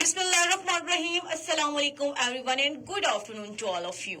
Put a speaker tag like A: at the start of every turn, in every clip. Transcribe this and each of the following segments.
A: Bismillahirrahmanirrahim. Assalamu alaikum everyone and good afternoon to all of you.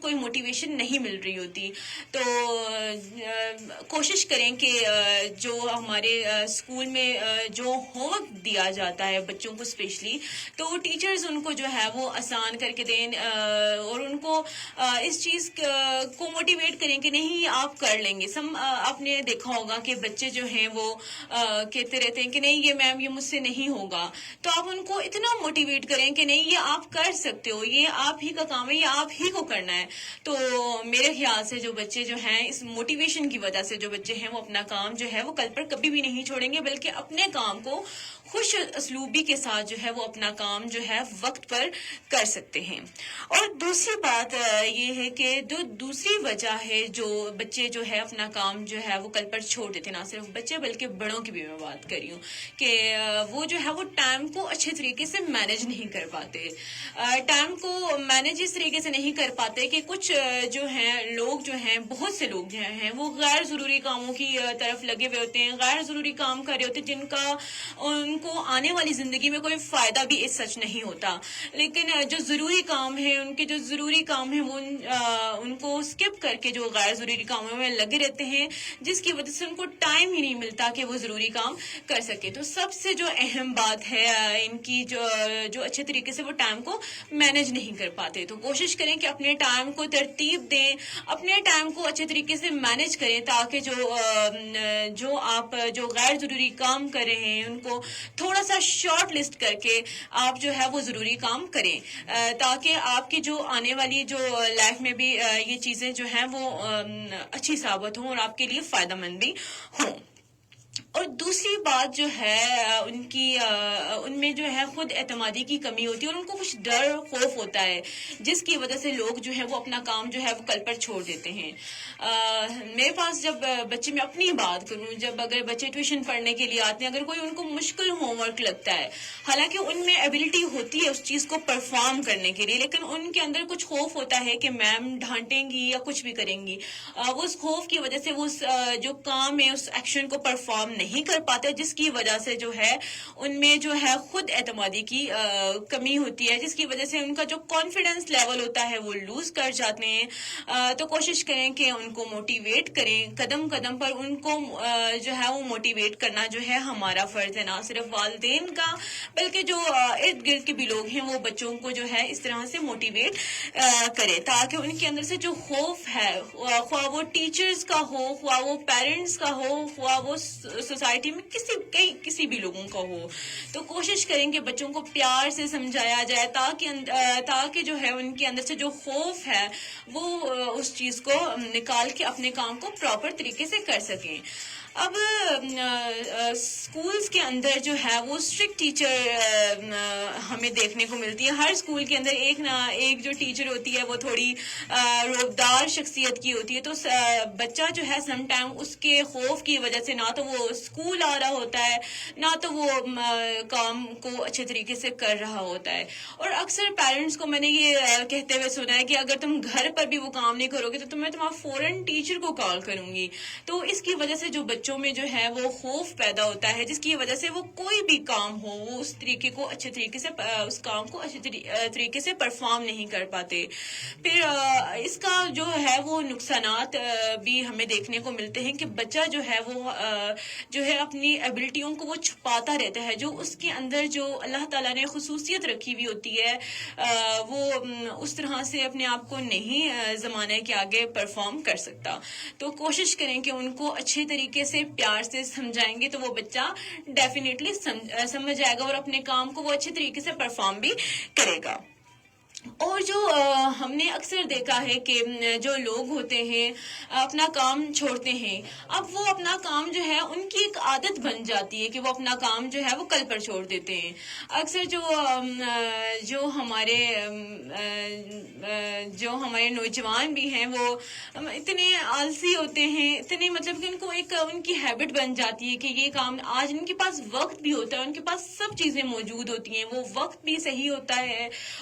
A: کوئی motivation نہیں مل رہی ہوتی. تو کوشش کریں کہ جو ہمارے اسکول میں جو ہوم ورک دیا جاتا ہے بچوں کو اسپیشلی, تو ٹیچرز ان کو جو ہے وہ آسان کر کے دیں اور ان کو اس چیز کو موٹیویٹ کریں کہ نہیں آپ کر لیں گے. آپ نے دیکھا ہوگا کہ بچے جو ہیں وہ کہتے رہتے ہیں کہ نہیں یہ میم یہ مجھ سے نہیں ہوگا, تو آپ ان کو اتنا موٹیویٹ کریں کہ نہیں یہ آپ کر سکتے ہو, یہ آپ ہی کا کام ہے, یہ آپ ہی کو کرنا ہے. تو میرے خیال سے جو بچے جو ہیں اس موٹیویشن کی وجہ سے جو بچے ہیں وہ اپنا کام جو ہے وہ کل پر کبھی بھی نہیں چھوڑیں گے, بلکہ اپنے کام کو خوش اسلوبی کے ساتھ جو ہے وہ اپنا کام جو ہے وقت پر کر سکتے ہیں. اور دوسری بات یہ ہے کہ جو دوسری وجہ ہے جو بچے جو ہے اپنا کام جو ہے وہ کل پر چھوڑ دیتے, نہ صرف بچے بلکہ بڑوں کی بھی میں بات کر رہی ہوں کہ وہ جو ہے وہ ٹائم کو اچھے طریقے سے مینج نہیں کر پاتے. ٹائم کو مینج اس طریقے سے نہیں کر پاتے کہ کچھ جو ہیں لوگ جو ہیں بہت سے لوگ جو ہیں وہ غیر ضروری کاموں کی طرف لگے ہوئے ہوتے ہیں, غیر ضروری کام کر رہے ہوتے ہیں جن کا ان کو آنے والی زندگی میں کوئی فائدہ بھی اس سچ نہیں ہوتا. لیکن جو ضروری کام ہے ان کے جو ضروری کام ہے وہ ان کو اسکپ کر کے جو غیر ضروری کاموں میں لگے رہتے ہیں, جس کی وجہ سے ان کو ٹائم ہی نہیں ملتا کہ وہ ضروری کام کر سکے. تو سب سے جو اہم بات ہے ان کی جو اچھے طریقے سے وہ ٹائم کو مینج نہیں کر پاتے. تو کوشش کریں کہ اپنے ٹائم کو ترتیب دیں, اپنے ٹائم کو اچھے طریقے سے مینج کریں تاکہ جو آپ جو غیر ضروری کام کر رہے ہیں ان کو تھوڑا سا شارٹ لسٹ کر کے آپ جو ہے وہ ضروری کام کریں, تاکہ آپ کی جو آنے والی جو لائف میں بھی یہ چیزیں جو ہیں وہ اچھی ثابت ہوں اور آپ کے لیے فائدہ مند بھی ہوں. اور دوسری بات جو ہے ان میں جو ہے خود اعتمادی کی کمی ہوتی ہے اور ان کو کچھ ڈر خوف ہوتا ہے جس کی وجہ سے لوگ جو ہے وہ اپنا کام جو ہے وہ کل پر چھوڑ دیتے ہیں. میرے پاس جب بچے, میں اپنی بات کروں, جب اگر بچے ٹیوشن پڑھنے کے لیے آتے ہیں, اگر کوئی ان کو مشکل ہوم ورک لگتا ہے, حالانکہ ان میں ایبلٹی ہوتی ہے اس چیز کو پرفارم کرنے کے لیے, لیکن ان کے اندر کچھ خوف ہوتا ہے کہ میم ڈانٹیں گی یا کچھ بھی کریں گی, وہ اس خوف کی وجہ سے وہ جو کام ہے اس ایکشن کو پرفارم نہیں کر پاتے, جس کی وجہ سے جو ہے ان میں جو ہے خود اعتمادی کی کمی ہوتی ہے, جس کی وجہ سے ان کا جو کانفیڈنس لیول ہوتا ہے وہ لوز کر جاتے ہیں. تو کوشش کریں کہ ان کو موٹیویٹ کریں, قدم قدم پر ان کو جو ہے وہ موٹیویٹ کرنا جو ہے ہمارا فرض ہے, نہ صرف والدین کا بلکہ جو ارد گرد کے بھی لوگ ہیں وہ بچوں کو جو ہے اس طرح سے موٹیویٹ کرے تاکہ ان کے اندر سے جو خوف ہے, خواہ وہ ٹیچرز کا ہو, خواہ وہ پیرنٹس کا ہو, خواہ وہ سوسائٹی میں کسی بھی لوگوں کا ہو, تو کوشش کریں کہ بچوں کو پیار سے سمجھایا جائے تاکہ جو ہے ان کے اندر سے جو خوف ہے وہ اس چیز کو نکال کے اپنے کام کو پراپر طریقے سے کر سکیں. اب اسکولس کے اندر جو ہے وہ اسٹرکٹ ٹیچر ہمیں دیکھنے کو ملتی ہے. ہر اسکول کے اندر ایک نہ ایک جو ٹیچر ہوتی ہے وہ تھوڑی روبدار شخصیت کی ہوتی ہے, تو بچہ جو ہے سم ٹائم اس کے خوف کی وجہ سے نہ تو وہ اسکول آ رہا ہوتا ہے, نہ تو وہ کام کو اچھے طریقے سے کر رہا ہوتا ہے. اور اکثر پیرنٹس کو میں نے یہ کہتے ہوئے سنا ہے کہ اگر تم گھر پر بھی وہ کام نہیں کرو گے تو میں تمہارا فوراً ٹیچر کو کال کروں گی. تو اس کی وجہ سے جو بچوں میں جو ہے وہ خوف پیدا ہوتا ہے, جس کی وجہ سے وہ کوئی بھی کام ہو وہ اس طریقے کو اچھے طریقے سے اس کام کو اچھے طریقے سے پرفارم نہیں کر پاتے. پھر اس کا جو ہے وہ نقصانات بھی ہمیں دیکھنے کو ملتے ہیں کہ بچہ جو ہے وہ جو ہے اپنی ایبلٹیوں کو وہ چھپاتا رہتا ہے, جو اس کے اندر جو اللہ تعالیٰ نے خصوصیت رکھی ہوئی ہوتی ہے وہ اس طرح سے اپنے آپ کو نہیں زمانے کے آگے پرفارم کر سکتا. تو کوشش کریں کہ ان کو اچھے طریقے سے پیار سے سمجھائیں گے تو وہ بچہ ڈیفینیٹلی سمجھ جائے گا اور اپنے کام کو وہ اچھے طریقے سے پرفارم بھی کرے گا. اور جو ہم نے اکثر دیکھا ہے کہ جو لوگ ہوتے ہیں اپنا کام چھوڑتے ہیں, اب وہ اپنا کام جو ہے ان کی ایک عادت بن جاتی ہے کہ وہ اپنا کام جو ہے وہ کل پر چھوڑ دیتے ہیں. اکثر جو ہمارے نوجوان بھی ہیں وہ اتنے آلسی ہوتے ہیں, اتنے مطلب کہ ان کو ایک ان کی ہیبٹ بن جاتی ہے کہ یہ کام آج ان کے پاس وقت بھی ہوتا ہے, ان کے پاس سب چیزیں موجود ہوتی ہیں, وہ وقت بھی صحیح ہوتا ہے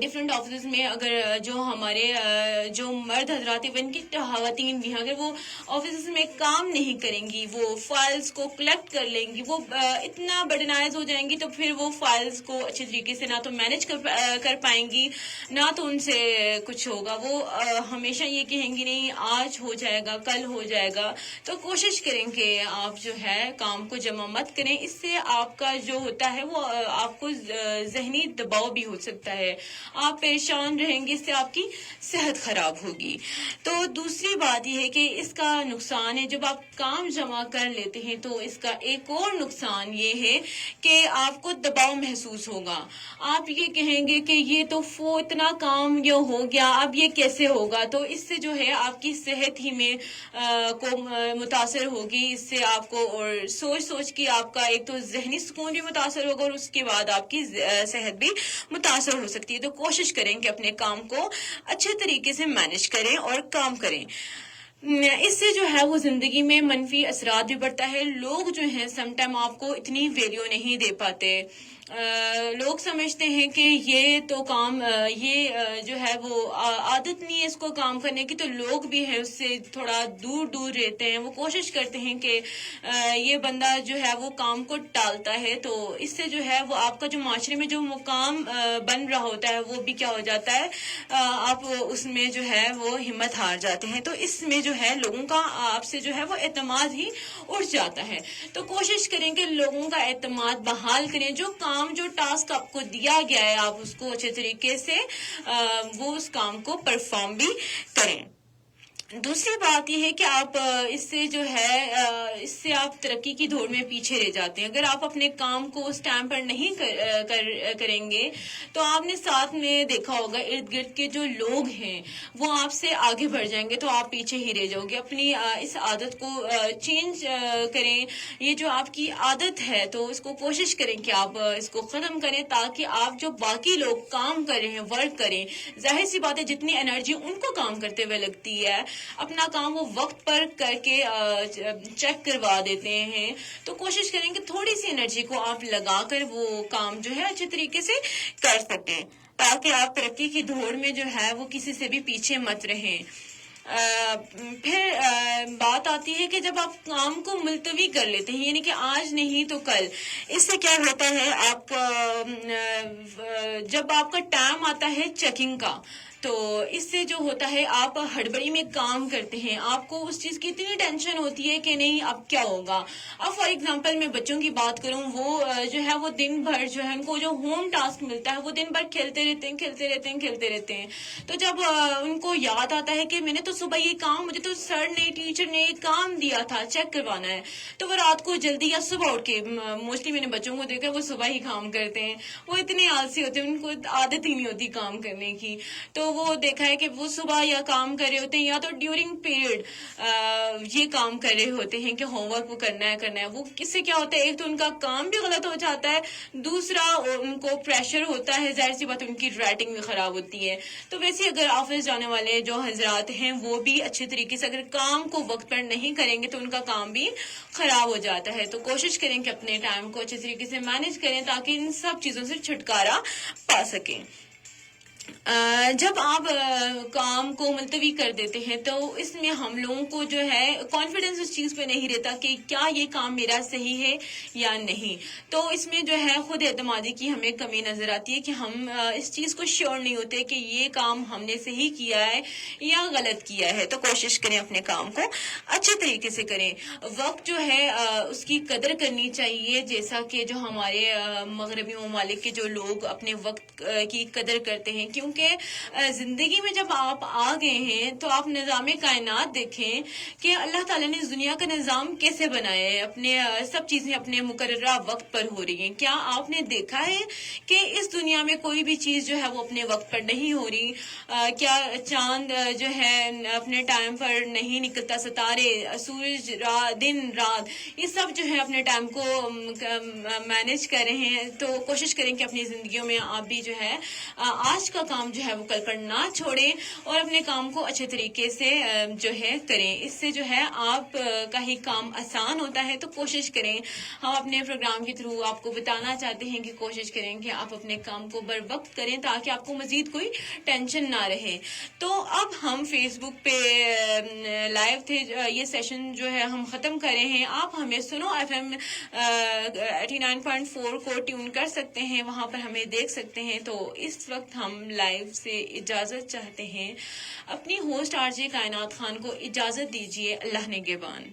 A: ڈفرینٹ آفیسز میں اگر جو ہمارے جو مرد حضرات ایون کی خواتین بھی ہیں اگر وہ آفیسز میں کام نہیں کریں گی, وہ فائلز کو کلیکٹ کر لیں گی, وہ اتنا برڈنائز ہو جائیں گی, تو پھر وہ فائلز کو اچھے طریقے سے نہ تو مینج کر پائیں گی, نہ تو ان سے کچھ ہوگا. وہ ہمیشہ یہ کہیں گی نہیں آج ہو جائے گا, کل ہو جائے گا. تو کوشش کریں کہ آپ جو ہے کام کو جمع مت کریں. اس سے آپ کا جو ہوتا ہے وہ آپ کو ذہنی دباؤ بھی ہو سکتا ہے, آپ پریشان رہیں گے, اس سے آپ کی صحت خراب ہوگی. تو دوسری بات یہ ہے کہ اس کا نقصان ہے, جب آپ کام جمع کر لیتے ہیں تو اس کا ایک اور نقصان یہ ہے کہ آپ کو دباؤ محسوس ہوگا. آپ یہ کہیں گے کہ یہ تو اتنا کام یہ ہو گیا, اب یہ کیسے ہوگا. تو اس سے جو ہے آپ کی صحت ہی میں کو متاثر ہوگی. اس سے آپ کو اور سوچ کے آپ کا ایک تو ذہنی سکون بھی متاثر ہوگا, اور اس کے بعد آپ کی صحت بھی متاثر ہو سکتی ہے. تو کوشش کریں کہ اپنے کام کو اچھے طریقے سے مینج کریں اور کام کریں. اس سے جو ہے وہ زندگی میں منفی اثرات بھی پڑتا ہے. لوگ جو ہیں سم ٹائم آپ کو اتنی ویلیو نہیں دے پاتے. لوگ سمجھتے ہیں کہ یہ تو کام یہ جو ہے وہ عادت نہیں ہے اس کو کام کرنے کی, تو لوگ بھی ہیں اس سے تھوڑا دور رہتے ہیں. وہ کوشش کرتے ہیں کہ یہ بندہ جو ہے وہ کام کو ٹالتا ہے, تو اس سے جو ہے وہ آپ کا جو معاشرے میں جو مقام بن رہا ہوتا ہے وہ بھی کیا ہو جاتا ہے, آپ اس میں جو ہے وہ ہمت ہار جاتے ہیں. تو اس میں جو ہے لوگوں کا آپ سے جو ہے وہ اعتماد ہی اٹھ جاتا ہے. تو کوشش کریں کہ لوگوں کا اعتماد بحال کریں. جو ٹاسک آپ کو دیا گیا ہے آپ اس کو اچھے طریقے سے وہ اس کام کو پرفارم بھی کریں. دوسری بات یہ ہے کہ آپ اس سے جو ہے اس سے آپ ترقی کی دوڑ میں پیچھے رہ جاتے ہیں. اگر آپ اپنے کام کو اس ٹائم پر نہیں کریں گے تو آپ نے ساتھ میں دیکھا ہوگا ارد گرد کے جو لوگ ہیں وہ آپ سے آگے بڑھ جائیں گے, تو آپ پیچھے ہی رہ جاؤ گے. اپنی اس عادت کو چینج کریں. یہ جو آپ کی عادت ہے تو اس کو کوشش کریں کہ آپ اس کو ختم کریں, تاکہ آپ جو باقی لوگ کام کر رہے ہیں ورک کریں. ظاہر سی بات ہے جتنی انرجی ان کو کام کرتے ہوئے لگتی ہے اپنا کام وہ وقت پر کر کے چیک کروا دیتے ہیں. تو کوشش کریں کہ تھوڑی سی انرجی کو آپ لگا کر وہ کام جو ہے اچھے طریقے سے کر سکیں, تاکہ آپ ترقی کی دوڑ میں جو ہے وہ کسی سے بھی پیچھے مت رہیں. پھر بات آتی ہے کہ جب آپ کام کو ملتوی کر لیتے ہیں, یعنی کہ آج نہیں تو کل, اس سے کیا ہوتا ہے آپ جب آپ کا ٹائم آتا ہے چیکنگ کا, تو اس سے جو ہوتا ہے آپ ہڑبڑی میں کام کرتے ہیں. آپ کو اس چیز کی اتنی ٹینشن ہوتی ہے کہ نہیں اب کیا ہوگا. اب فار ایگزامپل میں بچوں کی بات کروں, وہ جو ہے وہ دن بھر جو ہے ان کو جو ہوم ٹاسک ملتا ہے وہ دن بھر کھیلتے رہتے ہیں. تو جب ان کو یاد آتا ہے کہ میں نے تو صبح یہ کام, مجھے تو سر نے ٹیچر نے یہ کام دیا تھا چیک کروانا ہے, تو وہ رات کو جلدی یا صبح اٹھ کے, موسٹلی میں نے بچوں کو دیکھا وہ صبح ہی کام کرتے ہیں. وہ اتنے آلسی ہوتے ہیں, ان کو عادت ہی نہیں ہوتی کام کرنے کی. تو وہ دیکھا ہے کہ وہ صبح یا کام کر رہے ہوتے ہیں یا تو ڈیورنگ پیریڈ یہ کام کر رہے ہوتے ہیں کہ ہوم ورک وہ کرنا ہے. وہ کس سے کیا ہوتا ہے, ایک تو ان کا کام بھی غلط ہو جاتا ہے, دوسرا ان کو پریشر ہوتا ہے, ظاہر سی بات ان کی رائٹنگ بھی خراب ہوتی ہے. تو ویسے اگر آفس جانے والے جو حضرات ہیں وہ بھی اچھے طریقے سے اگر کام کو وقت پر نہیں کریں گے تو ان کا کام بھی خراب ہو جاتا ہے. تو کوشش کریں کہ اپنے ٹائم کو اچھے طریقے سے مینج کریں تاکہ ان سب چیزوں سے چھٹکارا پا سکیں. جب آپ کام کو ملتوی کر دیتے ہیں تو اس میں ہم لوگوں کو جو ہے کانفیڈنس اس چیز پہ نہیں رہتا کہ کیا یہ کام میرا صحیح ہے یا نہیں. تو اس میں جو ہے خود اعتمادی کی ہمیں کمی نظر آتی ہے کہ ہم اس چیز کو شیور نہیں ہوتے کہ یہ کام ہم نے صحیح کیا ہے یا غلط کیا ہے. تو کوشش کریں اپنے کام کو اچھے طریقے سے کریں. وقت جو ہے اس کی قدر کرنی چاہیے, جیسا کہ جو ہمارے مغربی ممالک کے جو لوگ اپنے وقت کی قدر کرتے ہیں, کیونکہ زندگی میں جب آپ آ گئے ہیں تو آپ نظام کائنات دیکھیں کہ اللہ تعالیٰ نے اس دنیا کا نظام کیسے بنایا ہے. اپنے سب چیزیں اپنے مقررہ وقت پر ہو رہی ہیں. کیا آپ نے دیکھا ہے کہ اس دنیا میں کوئی بھی چیز جو ہے وہ اپنے وقت پر نہیں ہو رہی؟ کیا چاند جو ہے اپنے ٹائم پر نہیں نکلتا, ستارے, سورج, دن رات, یہ سب جو ہے اپنے ٹائم کو مینج کر رہے ہیں. تو کوشش کریں کہ اپنی زندگیوں میں آپ بھی جو ہے آج کا کام جو ہے وہ کل پر نہ چھوڑیں اور اپنے کام کو اچھے طریقے سے جو ہے کریں. اس سے جو ہے آپ کا ہی کام آسان ہوتا ہے. تو کوشش کریں, ہم اپنے پروگرام کے تھرو آپ کو بتانا چاہتے ہیں کہ کوشش کریں کہ آپ اپنے کام کو بر وقت کریں تاکہ آپ کو مزید کوئی ٹینشن نہ رہے. تو اب ہم فیس بک پہ لائیو تھے, یہ سیشن جو ہے ہم ختم کر رہے ہیں. آپ ہمیں سنو FM 89.4 کو ٹیون کر سکتے ہیں, وہاں پر ہمیں دیکھ سکتے ہیں. تو اس وقت ہم لائیو سے اجازت چاہتے ہیں. اپنی ہوسٹ RJ کائنات خان کو اجازت دیجیے. اللہ نگہبان.